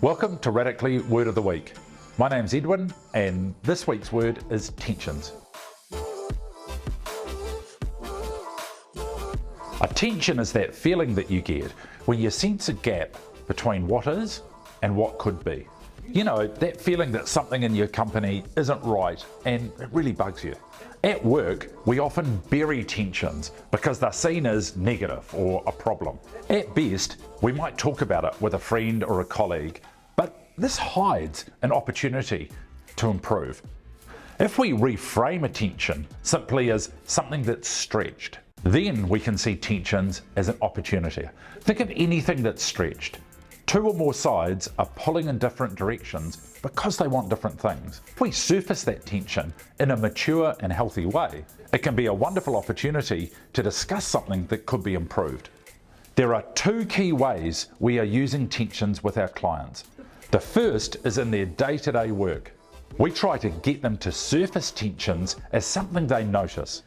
Welcome to Radically Word of the Week. My name's Edwin and this week's word is tensions. A tension is that feeling that you get when you sense a gap between what is and what could be. You know, that feeling that something in your company isn't right and it really bugs you. At work, we often bury tensions because they're seen as negative or a problem. At best, we might talk about it with a friend or a colleague, but this hides an opportunity to improve. If we reframe a tension simply as something that's stretched, then we can see tensions as an opportunity. Think of anything that's stretched. Two or more sides are pulling in different directions because they want different things. If we surface that tension in a mature and healthy way, it can be a wonderful opportunity to discuss something that could be improved. There are two key ways we are using tensions with our clients. The first is in their day-to-day work. We try to get them to surface tensions as something they notice.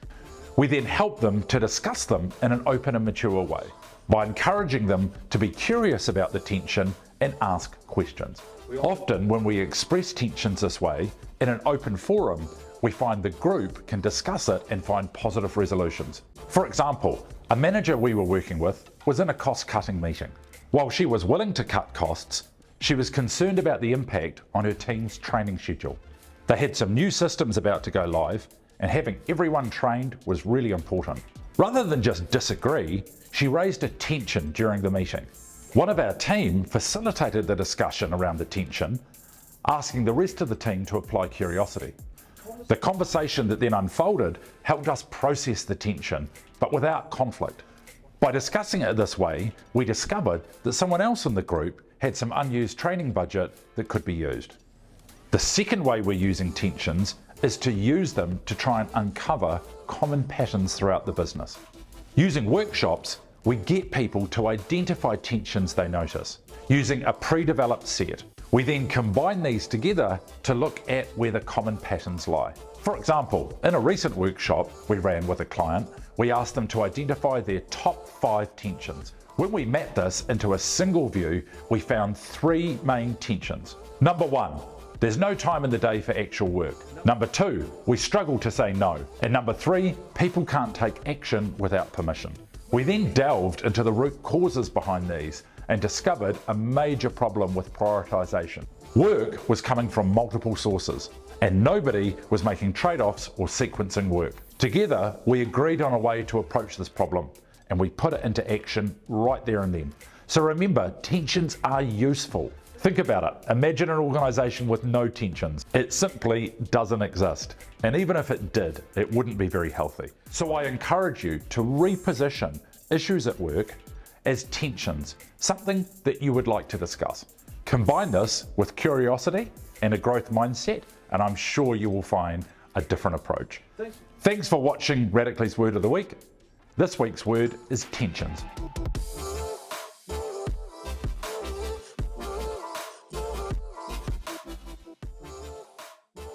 We then help them to discuss them in an open and mature way by encouraging them to be curious about the tension and ask questions. Often when we express tensions this way in an open forum, we find the group can discuss it and find positive resolutions. For example, a manager we were working with was in a cost-cutting meeting. While she was willing to cut costs, she was concerned about the impact on her team's training schedule. They had some new systems about to go live, and having everyone trained was really important. Rather than just disagree, she raised a tension during the meeting. One of our team facilitated the discussion around the tension, asking the rest of the team to apply curiosity. The conversation that then unfolded helped us process the tension, but without conflict. By discussing it this way, we discovered that someone else in the group had some unused training budget that could be used. The second way we're using tensions is to use them to try and uncover common patterns throughout the business. Using workshops, we get people to identify tensions they notice, using a pre-developed set. We then combine these together to look at where the common patterns lie. For example, in a recent workshop we ran with a client, we asked them to identify their top 5 tensions. When we mapped this into a single view, we found 3 main tensions. Number 1, there's no time in the day for actual work. Number 2, we struggle to say no. And number 3, people can't take action without permission. We then delved into the root causes behind these and discovered a major problem with prioritization. Work was coming from multiple sources, and nobody was making trade-offs or sequencing work. Together, we agreed on a way to approach this problem, and we put it into action right there and then. So remember, tensions are useful. Think about it. Imagine an organization with no tensions. It simply doesn't exist. And even if it did, it wouldn't be very healthy. So I encourage you to reposition issues at work as tensions, something that you would like to discuss. Combine this with curiosity and a growth mindset, and I'm sure you will find a different approach. Thanks for watching Radically's Word of the Week. This week's word is tensions.